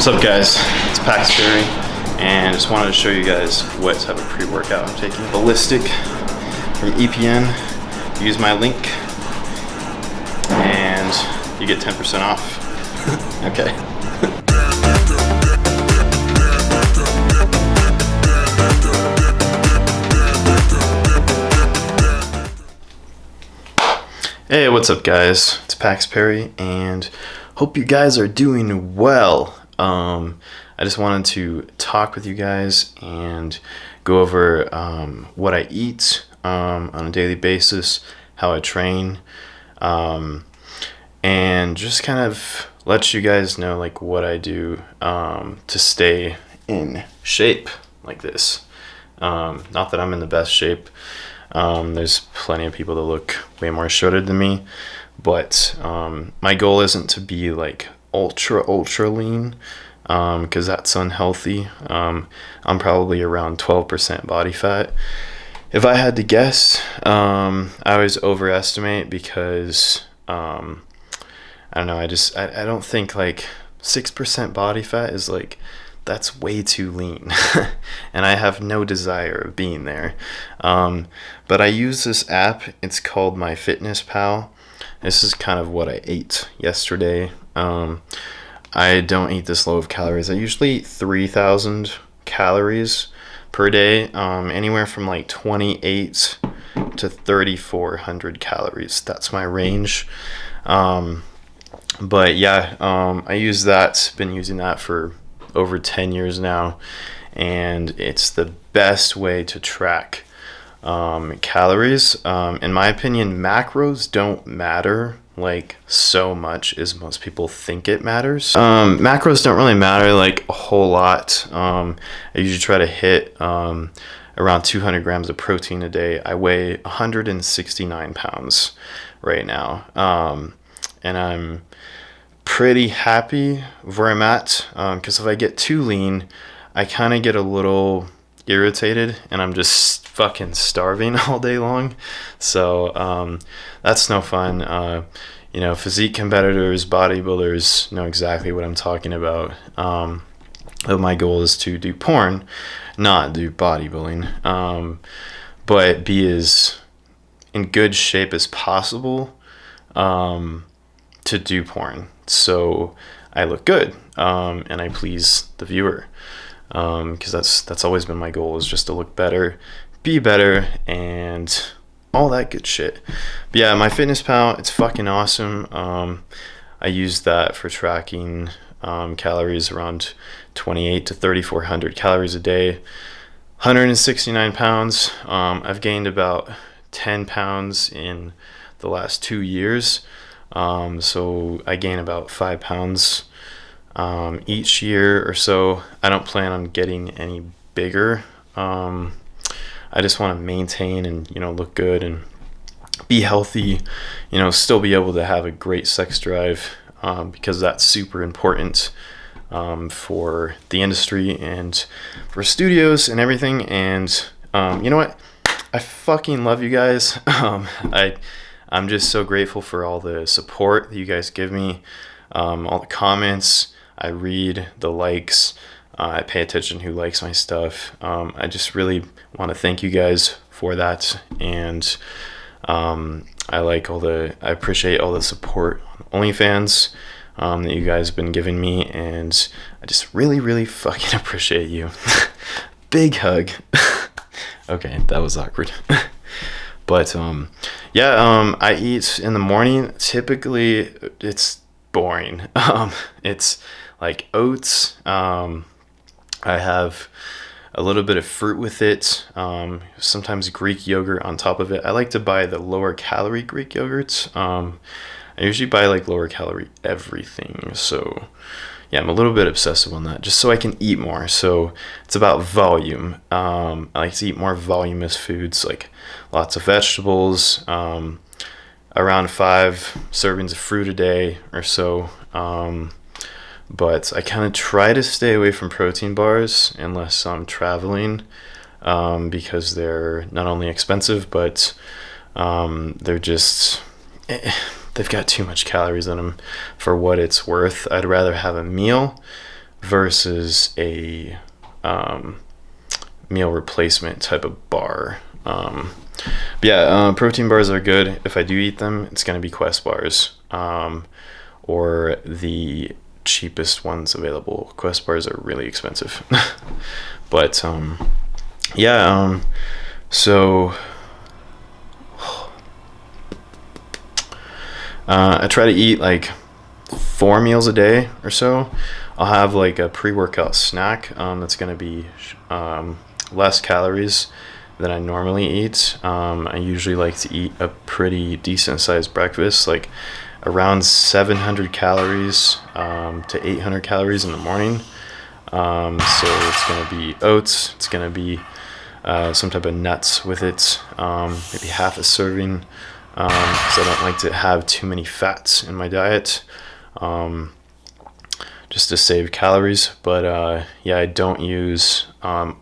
What's up, guys? It's Physique, and just wanted to show you guys what type of pre-workout I'm taking. Ballistic from EPN. Use my link and you get 10% off. Okay. Hey, what's up, guys? It's Pax Perry, and hope you guys are doing well. I just wanted to talk with you guys and go over what I eat on a daily basis, how I train, and just kind of let you guys know like what I do to stay in shape like this. Not that I'm in the best shape. There's plenty of people that look way more shredded than me, but my goal isn't to be like ultra lean, because that's unhealthy. I'm probably around 12% body fat. If I had to guess, I always overestimate because I don't know, I don't think like 6% body fat is like, that's way too lean. And I have no desire of being there. But I use this app. It's called MyFitnessPal. This is kind of what I ate yesterday. I don't eat this low of calories. I usually eat 3,000 calories per day, anywhere from like 28 to 3,400 calories. That's my range. But yeah, I use that. Been using that for over 10 years now, and it's the best way to track calories. In my opinion, macros don't matter like so much as most people think it matters. Macros don't really matter like a whole lot. I usually try to hit around 200 grams of protein a day. I weigh 169 pounds right now, and I'm pretty happy where I'm at, because if I get too lean, I kind of get a little irritated and I'm just fucking starving all day long. So that's no fun. Physique competitors, bodybuilders know exactly what I'm talking about. But my goal is to do porn, not do bodybuilding, but be as in good shape as possible to do porn, so I look good and I please the viewer, because that's always been my goal, is just to look better, be better, and all that good shit. But yeah, MyFitnessPal, it's fucking awesome. I use that for tracking calories, around 28 to 3,400 calories a day. 169 pounds. I've gained about 10 pounds in the last 2 years. So I gain about 5 pounds each year or so. I don't plan on getting any bigger. I just want to maintain and look good and be healthy, still be able to have a great sex drive, because that's super important for the industry and for studios and everything. And you know what, I fucking love you guys. I'm just so grateful for all the support that you guys give me, all the comments. I read the likes. I pay attention who likes my stuff. I just really want to thank you guys for that. And I appreciate all the support on OnlyFans that you guys have been giving me. And I just really, really fucking appreciate you. Big hug. Okay, that was awkward. But I eat in the morning. Typically, it's boring. It's like oats. I have a little bit of fruit with it. Sometimes Greek yogurt on top of it. I like to buy the lower calorie Greek yogurts. I usually buy like lower calorie everything. So yeah, I'm a little bit obsessive on that, just so I can eat more. So it's about volume. I like to eat more voluminous foods, like lots of vegetables, around 5 servings of fruit a day or so. But I kind of try to stay away from protein bars unless I'm traveling, because they're not only expensive, but they're just they've got too much calories in them for what it's worth. I'd rather have a meal versus a meal replacement type of bar. But yeah, protein bars are good. If I do eat them, it's going to be Quest bars, or the cheapest ones available. Quest bars are really expensive. But yeah, so I try to eat like 4 meals a day or so. I'll have like a pre-workout snack that's going to be less calories than I normally eat. I usually like to eat a pretty decent sized breakfast, like around 700 calories to 800 calories in the morning. So it's going to be oats, it's going to be some type of nuts with it, maybe half a serving, because I don't like to have too many fats in my diet, just to save calories. But yeah, I don't use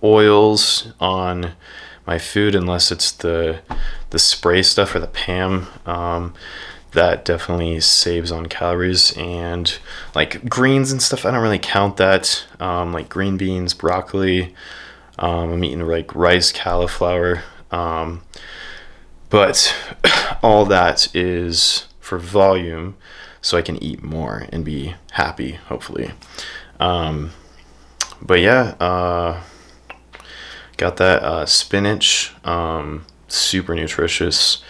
oils on my food unless it's the spray stuff or the PAM. That definitely saves on calories. And like greens and stuff, I don't really count that. Like green beans, broccoli, I'm eating like rice, cauliflower, but all that is for volume, so I can eat more and be happy, hopefully. But yeah, got that spinach, super nutritious.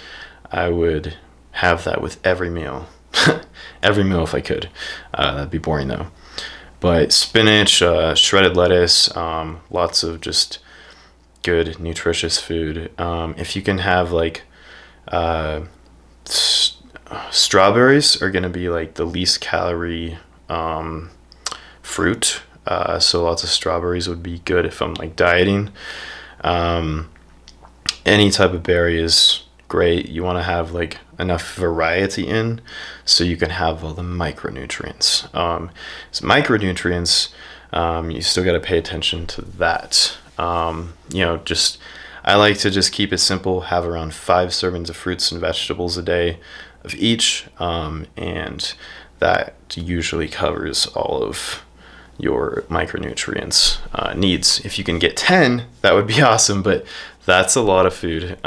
I would have that with every meal. Every meal if I could. That'd be boring though. But spinach, shredded lettuce, lots of just good nutritious food. If you can have like strawberries are going to be like the least calorie fruit. So lots of strawberries would be good if I'm like dieting. Any type of berry is great. You want to have like enough variety in so you can have all the micronutrients. So micronutrients, you still got to pay attention to that. Just I like to just keep it simple, have around 5 servings of fruits and vegetables a day of each, and that usually covers all of your micronutrients needs. If you can get 10, that would be awesome, but that's a lot of food.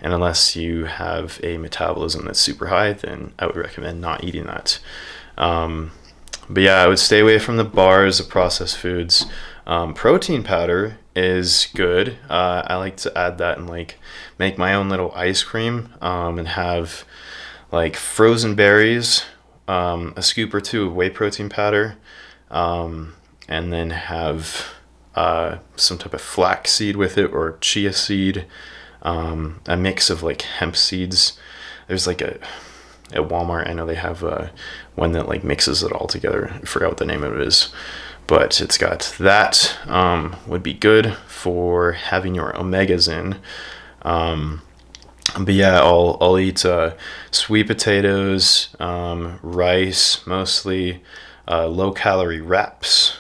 And unless you have a metabolism that's super high, then I would recommend not eating that. But yeah, I would stay away from the bars, the processed foods. Protein powder is good. I like to add that and like make my own little ice cream, and have like frozen berries, a scoop or two of whey protein powder, and then have some type of flax seed with it, or chia seed, a mix of like hemp seeds. There's like at Walmart, I know they have one that like mixes it all together. I forgot what the name of it is, but it's got that. Would be good for having your omegas in. But yeah, I'll eat sweet potatoes, rice mostly, low calorie wraps,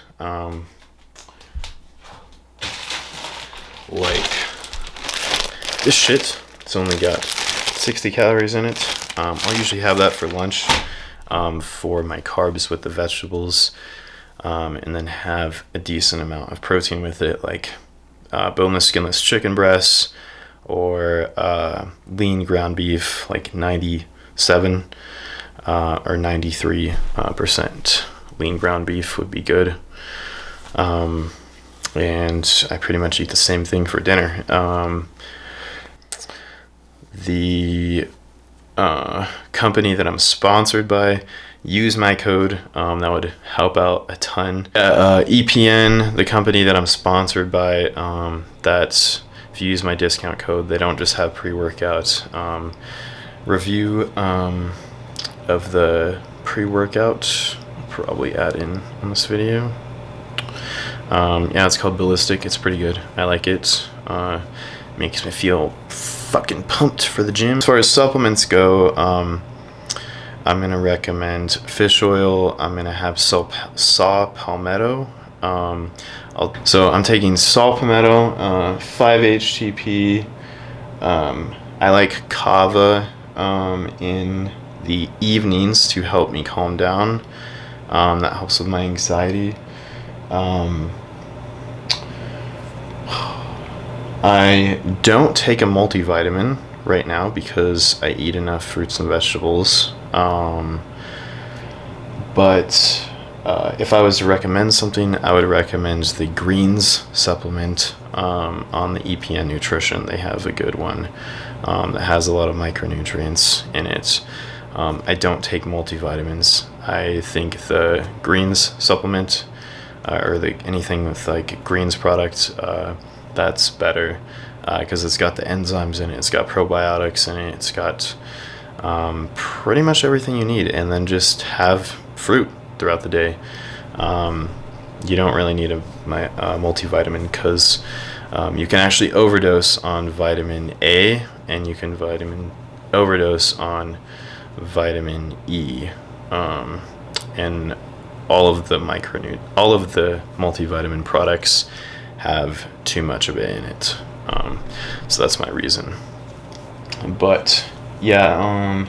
like this shit. It's only got 60 calories in it. I'll usually have that for lunch, for my carbs with the vegetables, and then have a decent amount of protein with it, like boneless, skinless chicken breasts, or lean ground beef, like 97 or 93% lean ground beef would be good. And I pretty much eat the same thing for dinner. The company that I'm sponsored by, use my code. That would help out a ton. EPN, the company that I'm sponsored by, that's, if you use my discount code, they don't just have pre-workout review of the pre-workout. I'll probably add in on this video. Yeah, it's called Ballistic. It's pretty good. I like it. Makes me feel fucking pumped for the gym. As far as supplements go, I'm gonna recommend fish oil. I'm gonna have saw palmetto. So I'm taking saw palmetto, 5-HTP. I like kava in the evenings to help me calm down. That helps with my anxiety. Um, I don't take a multivitamin right now because I eat enough fruits and vegetables. But if I was to recommend something, I would recommend the greens supplement on the EPN Nutrition. They have a good one that has a lot of micronutrients in it. I don't take multivitamins. I think the greens supplement anything with like greens products, that's better because it's got the enzymes in it. It's got probiotics in it. It's got pretty much everything you need. And then just have fruit throughout the day. You don't really need a multivitamin because you can actually overdose on vitamin A, and you can overdose on vitamin E, and all of the multivitamin products have too much of A in it. So that's my reason. But yeah,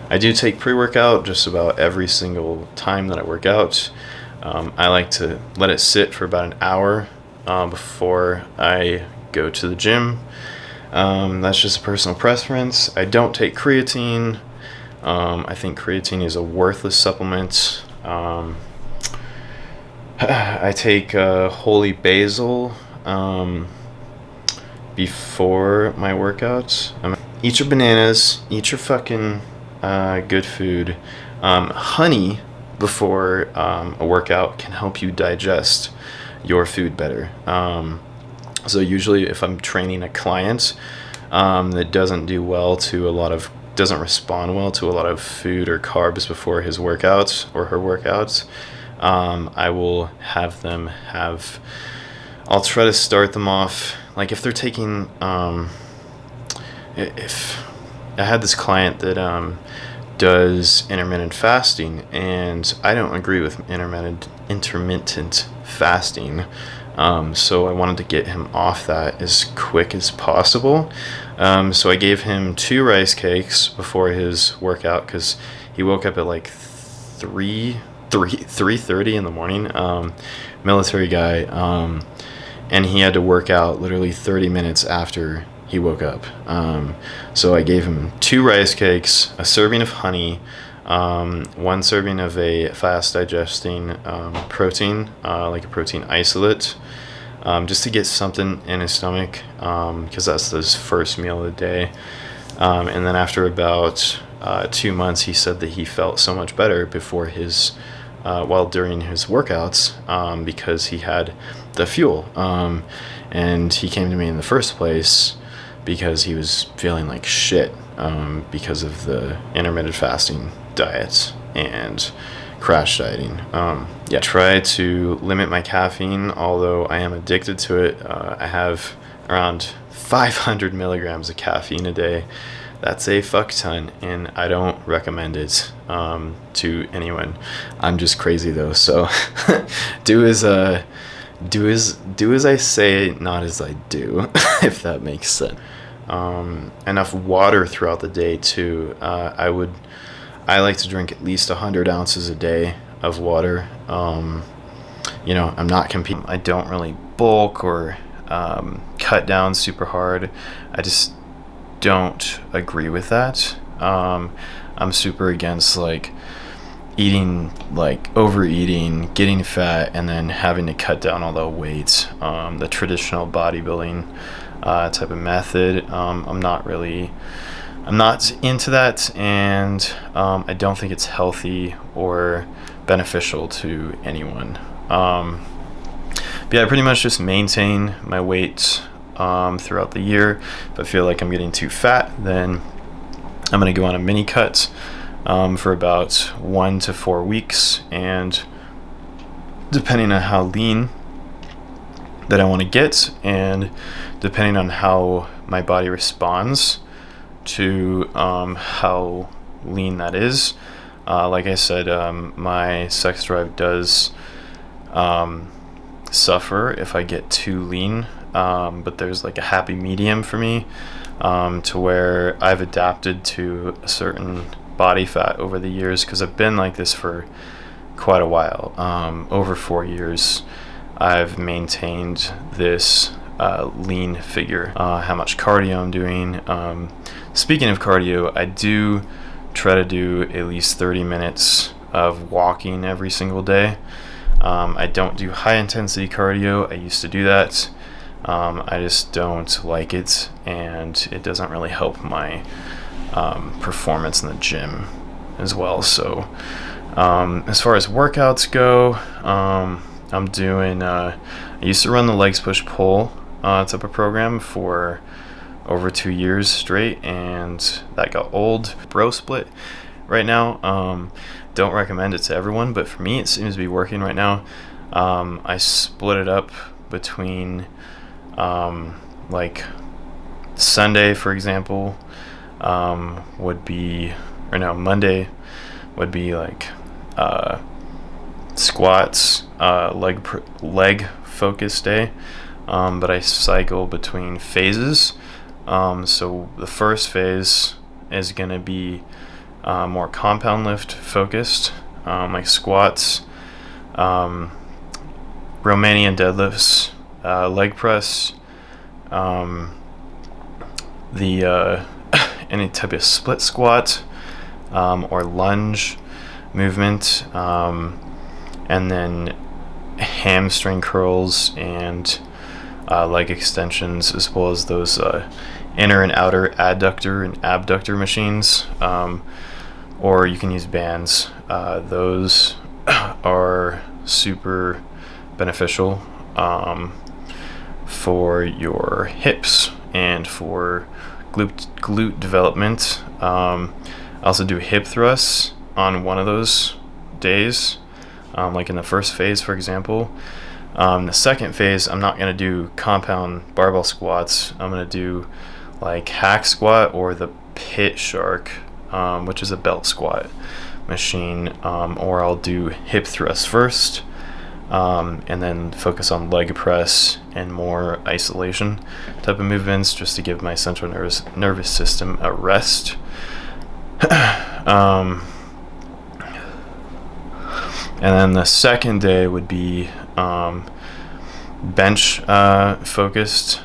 I do take pre-workout just about every single time that I work out. I like to let it sit for about an hour before I go to the gym. That's just a personal preference. I don't take creatine. I think creatine is a worthless supplement. I take holy basil before my workouts. Eat your bananas. Eat your fucking good food. Honey before a workout can help you digest your food better. So usually if I'm training a client that doesn't respond well to a lot of food or carbs before his workouts or her workouts, I will I'll try to start them off, like if they're taking, if I had this client that does intermittent fasting, and I don't agree with intermittent fasting, so I wanted to get him off that as quick as possible. So I gave him 2 rice cakes before his workout because he woke up at like 3:30 in the morning, military guy, and he had to work out literally 30 minutes after he woke up. So I gave him 2 rice cakes, a serving of honey, 1 serving of a fast digesting protein, like a protein isolate, just to get something in his stomach, because that's his first meal of the day. And then after about 2 months, he said that he felt so much better during his workouts, because he had the fuel. And he came to me in the first place because he was feeling like shit, because of the intermittent fasting diet and crash dieting. Try to limit my caffeine, although I am addicted to it. I have around 500 milligrams of caffeine a day. That's a fuck ton, and I don't recommend it to anyone. I'm just crazy though, so do as I say, not as I do, if that makes sense. Enough water throughout the day too. I like to drink at least 100 ounces a day of water. I'm not competing. I don't really bulk or cut down super hard. I just don't agree with that. I'm super against like overeating, getting fat, and then having to cut down all the weight. The traditional bodybuilding type of method. I'm not into that, and I don't think it's healthy or beneficial to anyone. I pretty much just maintain my weight throughout the year. If I feel like I'm getting too fat, then I'm going to go on a mini cut for about 1 to 4 weeks, and depending on how lean that I want to get, and depending on how my body responds to how lean that is. Like I said, my sex drive does suffer if I get too lean, but there's like a happy medium for me, to where I've adapted to a certain body fat over the years, because I've been like this for quite a while. Over 4 years, I've maintained this lean figure. How much cardio I'm doing. Speaking of cardio, I do try to do at least 30 minutes of walking every single day. I don't do high intensity cardio. I used to do that. I just don't like it, and it doesn't really help my performance in the gym as well. So as far as workouts go, I'm doing I used to run the legs push pull type of program for over 2 years straight, and that got old. Bro split right now, don't recommend it to everyone, but for me it seems to be working right now. I split it up between like Sunday, for example, Monday would be like squats, leg focus day, but I cycle between phases. So the first phase is going to be more compound lift focused, like squats, Romanian deadlifts, leg press, any type of split squat, or lunge movement, and then hamstring curls and leg extensions, as well as those inner and outer adductor and abductor machines, or you can use bands. Those are super beneficial for your hips and for glute development. I also do hip thrusts on one of those days, like in the first phase, for example. The second phase, I'm not going to do compound barbell squats. I'm going to do like hack squat or the pit shark, which is a belt squat machine, or I'll do hip thrust first, and then focus on leg press and more isolation type of movements, just to give my central nervous system a rest. And then the second day would be bench focused.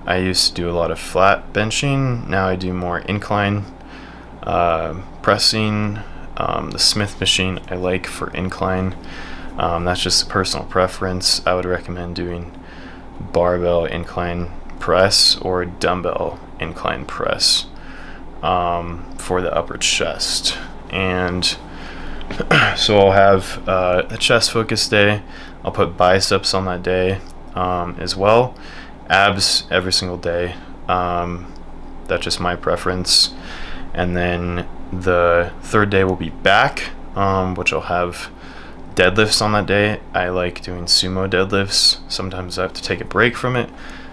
I used to do a lot of flat benching. Now I do more incline pressing. The Smith machine I like for incline. That's just a personal preference. I would recommend doing barbell incline press or dumbbell incline press for the upper chest. And so I'll have a chest focus day. I'll put biceps on that day as well. Abs every single day. That's just my preference. And then the third day will be back, which I'll have deadlifts on that day. I like doing sumo deadlifts. Sometimes I have to take a break from it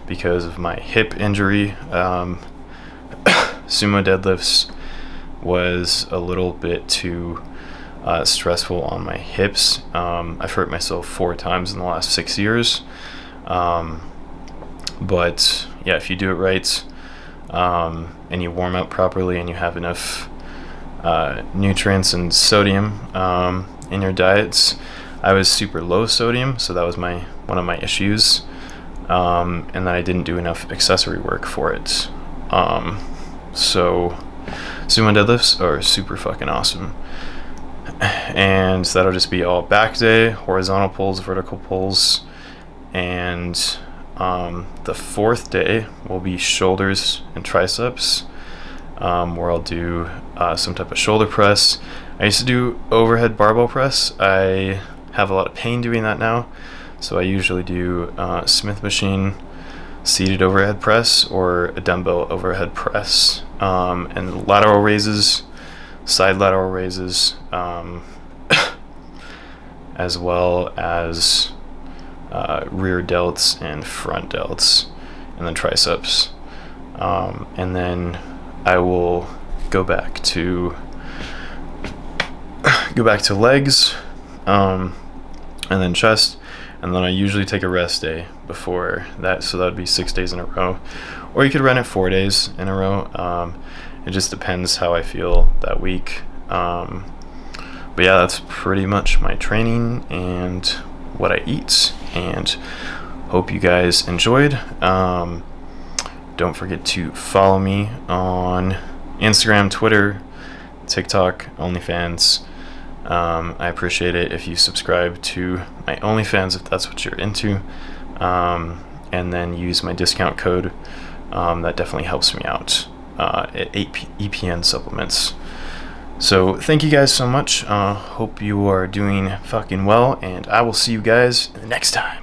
because of my hip injury. Sumo deadlifts was a little bit too stressful on my hips. I've hurt myself 4 times in the last 6 years. But yeah, if you do it right, and you warm up properly and you have enough nutrients and sodium in your diets. I was super low sodium, so that was one of my issues, and then I didn't do enough accessory work for it. So sumo deadlifts are super fucking awesome. And that'll just be all back day, horizontal pulls, vertical pulls, and the fourth day will be shoulders and triceps, where I'll do some type of shoulder press. I used to do overhead barbell press. I have a lot of pain doing that now, so I usually do Smith machine seated overhead press or a dumbbell overhead press, and lateral raises, side lateral raises, as well as rear delts and front delts, and then triceps, and then I will go back to legs, and then chest, and then I usually take a rest day before that, so that would be 6 days in a row, or you could run it 4 days in a row. It just depends how I feel that week. But yeah, that's pretty much my training and what I eat, and hope you guys enjoyed. Don't forget to follow me on Instagram, Twitter, TikTok, OnlyFans. I appreciate it if you subscribe to my OnlyFans if that's what you're into, and then use my discount code. That definitely helps me out at EPN Supplements. So thank you guys so much. Hope you are doing fucking well, and I will see you guys next time.